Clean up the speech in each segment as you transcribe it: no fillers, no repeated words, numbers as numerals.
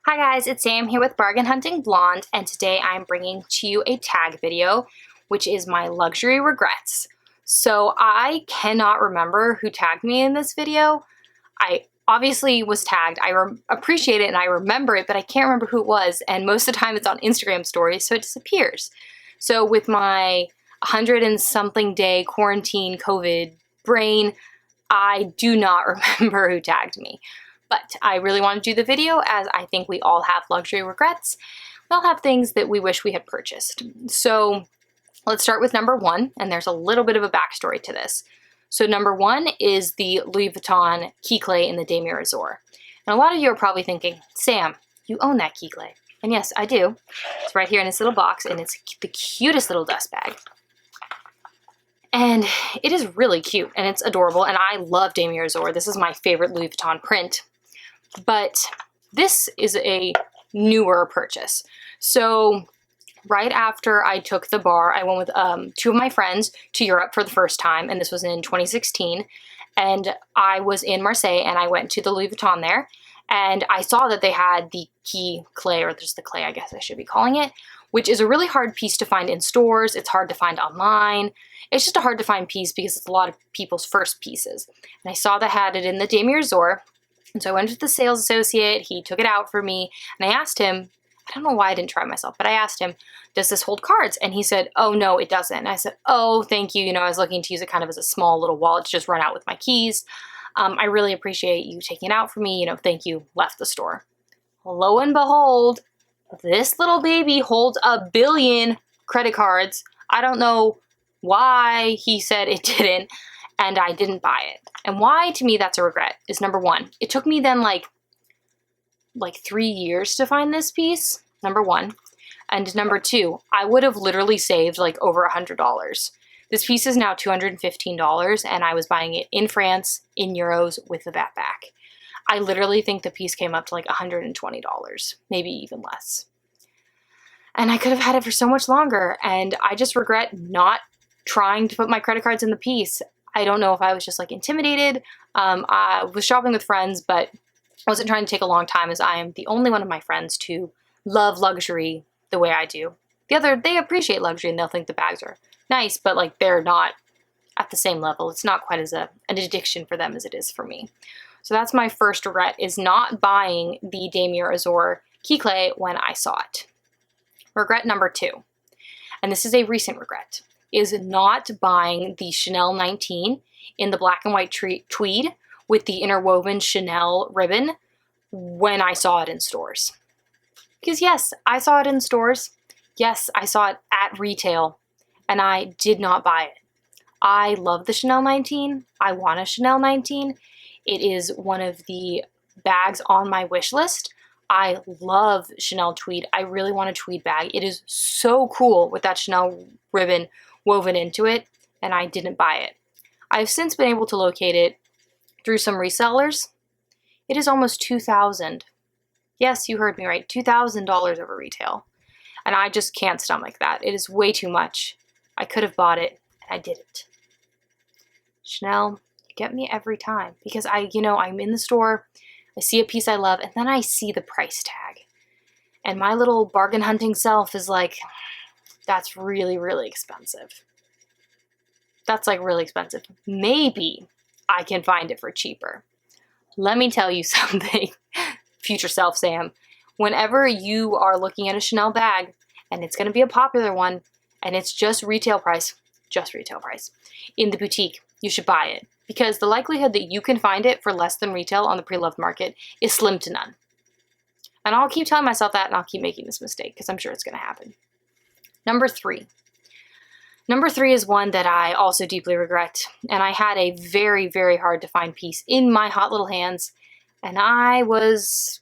Hi guys, it's Sam here with Bargain Hunting Blonde, and today I'm bringing to you a tag video, which is my luxury regrets. So I cannot remember who tagged me in this video. I obviously was tagged. I appreciate it and I remember it, but I can't remember who it was, and most of the time it's on Instagram stories, so it disappears. So with my 100 and something day quarantine COVID brain, I do not remember who tagged me. But I really want to do the video as I think we all have luxury regrets. We all have things that we wish we had purchased. So let's start with number one, and there's a little bit of a backstory to this. So number one is the Louis Vuitton key clay in the Damier Azur. And a lot of you are probably thinking, Sam, you own that key clay. And yes, I do. It's right here in this little box, and it's the cutest little dust bag. And it is really cute, and it's adorable, and I love Damier Azur. This is my favorite Louis Vuitton print. But this is a newer purchase. So right after I took the bar, I went with two of my friends to Europe for the first time, and this was in 2016. And I was in Marseille, and I went to the Louis Vuitton there, and I saw that they had the key clay, or just the clay, I guess I should be calling it, which is a really hard piece to find in stores. It's hard to find online. It's just a hard to find piece because it's a lot of people's first pieces. And I saw they had it in the Damier Azur. And so I went to the sales associate, he took it out for me, and I asked him, I don't know why I didn't try myself, but I asked him, does this hold cards? And he said, oh no, it doesn't. And I said, oh, thank you. You know, I was looking to use it kind of as a small little wallet to just run out with my keys. I really appreciate you taking it out for me. You know, thank you. Left the store. Lo and behold, this little baby holds 1 billion credit cards. I don't know why he said it didn't, and I didn't buy it. And why, to me, that's a regret is number one, it took me then like 3 years to find this piece, number one. And number two, I would have literally saved like over $100. This piece is now $215, and I was buying it in France, in euros, with the VAT back. I literally think the piece came up to like $120, maybe even less. And I could have had it for so much longer, and I just regret not trying to put my credit cards in the piece. I don't know if I was just like intimidated. I was shopping with friends, but I wasn't trying to take a long time as I am the only one of my friends to love luxury the way I do. They appreciate luxury and they'll think the bags are nice, but like they're not at the same level. It's not quite as an addiction for them as it is for me. So that's my first regret, is not buying the Damier Azur key clay when I saw it. Regret number two, and this is a recent regret, is not buying the Chanel 19 in the black and white tweed with the interwoven Chanel ribbon when I saw it in stores. Because yes, I saw it in stores. Yes, I saw it at retail, and I did not buy it. I love the Chanel 19. I want a Chanel 19. It is one of the bags on my wish list. I love Chanel tweed. I really want a tweed bag. It is so cool with that Chanel ribbon woven into it, and I didn't buy it. I've since been able to locate it through some resellers. It is almost $2,000. Yes, you heard me right, $2,000 over retail. And I just can't stomach that. It is way too much. I could have bought it, and I didn't. Chanel, you get me every time, because I'm in the store, I see a piece I love, and then I see the price tag. And my little bargain hunting self is like, that's really, really expensive. That's like really expensive. Maybe I can find it for cheaper. Let me tell you something, future self Sam. Whenever you are looking at a Chanel bag, and it's going to be a popular one, and it's just retail price, in the boutique, you should buy it. Because the likelihood that you can find it for less than retail on the Preloved market is slim to none. And I'll keep telling myself that, and I'll keep making this mistake, because I'm sure it's going to happen. Number three. Number three is one that I also deeply regret, and I had a very, very hard to find piece in my hot little hands, and I was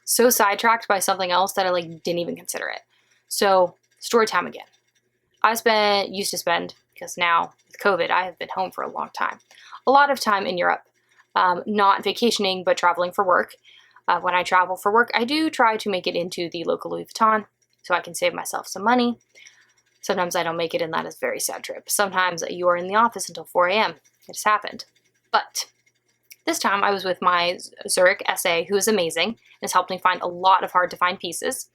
so sidetracked by something else that I didn't even consider it. So, story time again. I used to spend, because now with COVID, I have been home for a long time, a lot of time in Europe, not vacationing, but traveling for work. When I travel for work, I do try to make it into the local Louis Vuitton, so I can save myself some money. Sometimes I don't make it, and that is a very sad trip. Sometimes you are in the office until 4 a.m. It has happened. But This time I was with my Zurich SA, who is amazing and has helped me find a lot of hard to find pieces.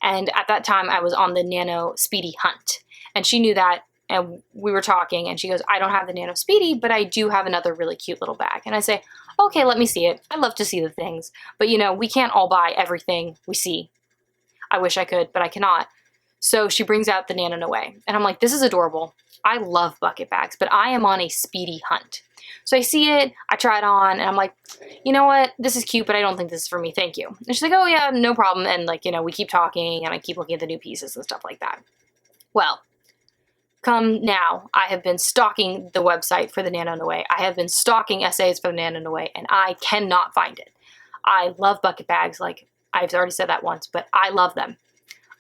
And at that time I was on the Nano Speedy hunt, and she knew that, and we were talking, and she goes, I don't have the Nano Speedy, but I do have another really cute little bag. And I say, okay, let me see it. I love to see the things, but you know, we can't all buy everything we see. I wish I could, but I cannot. So she brings out the Nano Noe, and I'm like, this is adorable. I love bucket bags, but I am on a speedy hunt. So I see it, I try it on, and I'm like, you know what, this is cute, but I don't think this is for me, thank you. And she's like, oh yeah, no problem. And like, you know, we keep talking, and I keep looking at the new pieces and stuff like that. Well, come now, I have been stalking the website for the Nano Noe. I have been stalking essays for the Nano Noe, and I cannot find it. I love bucket bags, like I've already said that once, but I love them.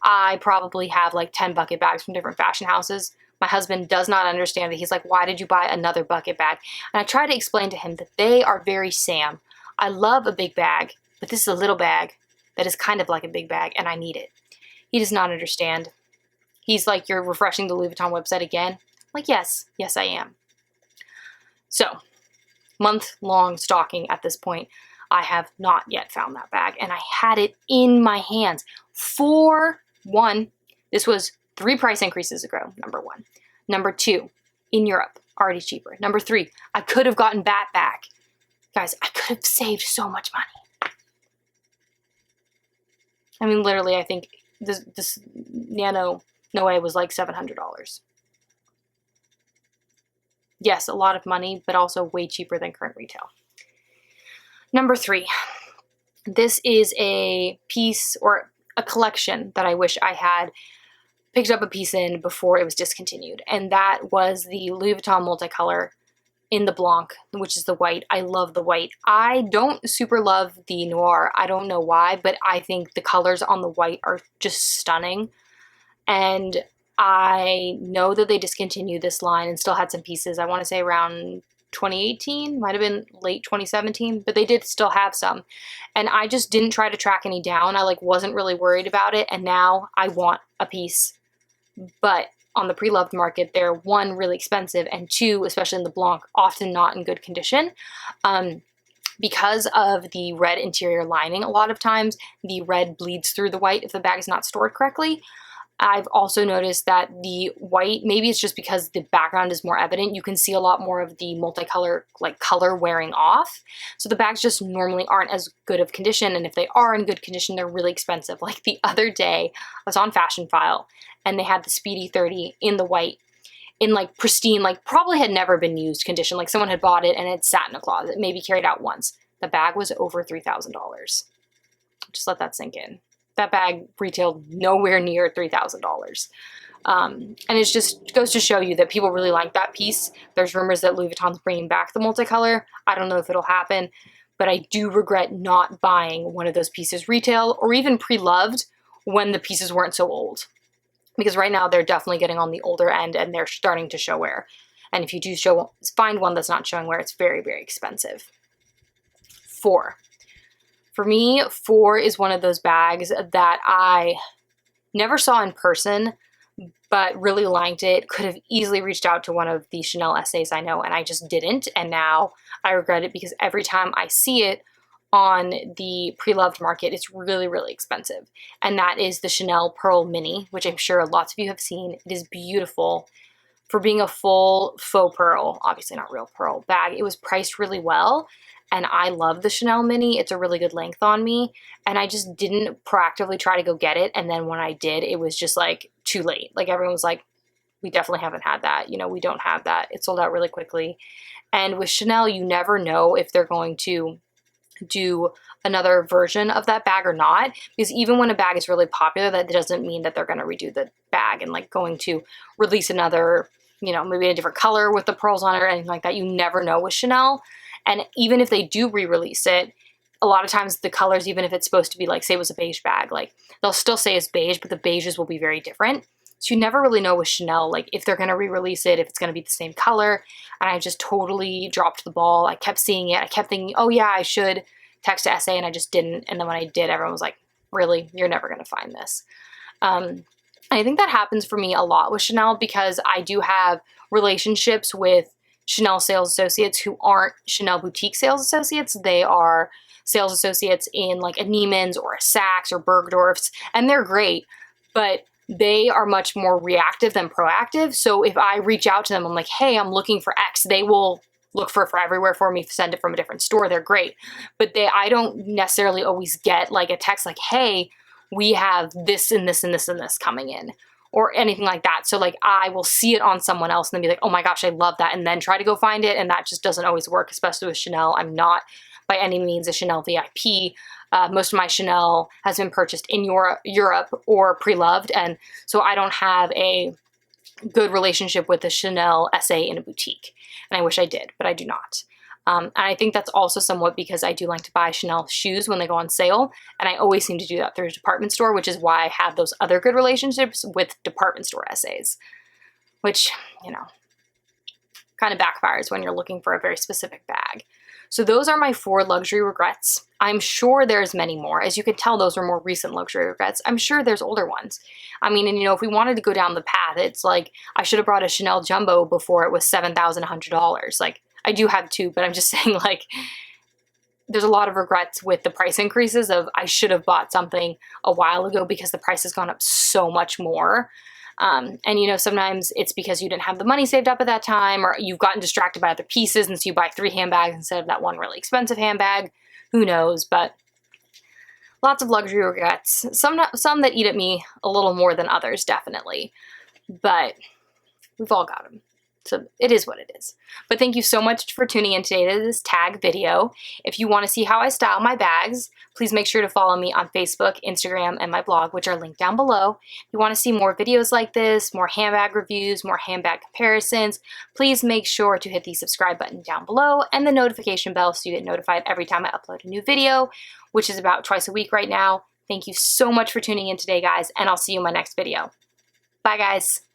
I probably have like 10 bucket bags from different fashion houses. My husband does not understand that. He's like, why did you buy another bucket bag? And I try to explain to him that they are very Sam. I love a big bag, but this is a little bag that is kind of like a big bag, and I need it. He does not understand. He's like, you're refreshing the Louis Vuitton website again? I'm like, yes, I am. So, month-long stalking at this point. I have not yet found that bag, and I had it in my hands for one. This was 3 price increases ago, number 1. Number 2, in Europe, already cheaper. Number 3, I could have gotten that back. Guys, I could have saved so much money. I mean, literally, I think this Nano Noe was like $700. Yes, a lot of money, but also way cheaper than current retail. Number 3, this is a piece or a collection that I wish I had picked up a piece in before it was discontinued, and that was the Louis Vuitton multicolor in the Blanc, which is the white. I love the white. I don't super love the noir. I don't know why, but I think the colors on the white are just stunning, and I know that they discontinued this line and still had some pieces. I want to say around 2018, might have been late 2017, but they did still have some. And I just didn't try to track any down. I like wasn't really worried about it, and now I want a piece. But on the Preloved market, they're 1, really expensive, and 2, especially in the Blanc, often not in good condition. Because of the red interior lining, a lot of times the red bleeds through the white if the bag is not stored correctly. I've also noticed that the white, maybe it's just because the background is more evident, you can see a lot more of the multicolor like color wearing off. So the bags just normally aren't as good of condition, and if they are in good condition, they're really expensive. Like the other day, I was on Fashion File, and they had the Speedy 30 in the white, in like pristine, like probably had never been used condition, like someone had bought it and it sat in a closet, maybe carried out once. The bag was over $3,000. Just let that sink in. That bag retailed nowhere near $3,000. And it just goes to show you that people really like that piece. There's rumors that Louis Vuitton's bringing back the multicolor. I don't know if it'll happen, but I do regret not buying one of those pieces retail or even pre-loved when the pieces weren't so old. Because right now they're definitely getting on the older end and they're starting to show wear. And if you do find one that's not showing wear, it's very, very expensive. 4. For me, 4 is one of those bags that I never saw in person, but really liked it. Could have easily reached out to one of the Chanel essays I know, and I just didn't. And now I regret it because every time I see it on the Preloved market, it's really, really expensive. And that is the Chanel Pearl Mini, which I'm sure lots of you have seen. It is beautiful. For being a full faux pearl, obviously not real pearl bag, it was priced really well. And I love the Chanel Mini. It's a really good length on me. And I just didn't proactively try to go get it. And then when I did, it was just like too late. Like everyone was like, we definitely haven't had that. You know, we don't have that. It sold out really quickly. And with Chanel, you never know if they're going to do another version of that bag or not. Because even when a bag is really popular, that doesn't mean that they're going to redo the bag and like going to release another, you know, maybe a different color with the pearls on it or anything like that. You never know with Chanel. And even if they do re-release it, a lot of times the colors, even if it's supposed to be like, say it was a beige bag, like they'll still say it's beige, but the beiges will be very different. So you never really know with Chanel, like if they're going to re-release it, if it's going to be the same color. And I just totally dropped the ball. I kept seeing it. I kept thinking, oh yeah, I should text to SA, and I just didn't. And then when I did, everyone was like, really, you're never going to find this. I think that happens for me a lot with Chanel because I do have relationships with Chanel sales associates who aren't Chanel boutique sales associates. They are sales associates in like a Neiman's or a Saks or Bergdorf's, and they're great, but they are much more reactive than proactive. So if I reach out to them, I'm like, hey, I'm looking for X, they will look for everywhere for me, send it from a different store. They're great. But I don't necessarily always get like a text like, hey, we have this and this and this and this coming in, or anything like that. So like I will see it on someone else and then be like, oh my gosh, I love that, and then try to go find it. And that just doesn't always work, especially with Chanel. I'm not by any means a Chanel VIP. Most of my Chanel has been purchased in Europe or Preloved, and so I don't have a good relationship with a Chanel SA in a boutique. And I wish I did, but I do not. And I think that's also somewhat because I do like to buy Chanel shoes when they go on sale, and I always seem to do that through a department store, which is why I have those other good relationships with department store SAs, which, you know, kind of backfires when you're looking for a very specific bag. So those are my 4 luxury regrets. I'm sure there's many more. As you can tell, those are more recent luxury regrets. I'm sure there's older ones. I mean, and you know, if we wanted to go down the path, it's like, I should have brought a Chanel Jumbo before it was $7,100. Like, I do have 2, but I'm just saying, like, there's a lot of regrets with the price increases of I should have bought something a while ago because the price has gone up so much more. And you know, sometimes it's because you didn't have the money saved up at that time, or you've gotten distracted by other pieces, and so you buy 3 handbags instead of that one really expensive handbag. Who knows? But lots of luxury regrets. Some that eat at me a little more than others, definitely. But we've all got them. So it is what it is. But thank you so much for tuning in today to this tag video. If you want to see how I style my bags, please make sure to follow me on Facebook, Instagram, and my blog, which are linked down below. If you want to see more videos like this, more handbag reviews, more handbag comparisons, please make sure to hit the subscribe button down below and the notification bell so you get notified every time I upload a new video, which is about twice a week right now. Thank you so much for tuning in today, guys, and I'll see you in my next video. Bye, guys.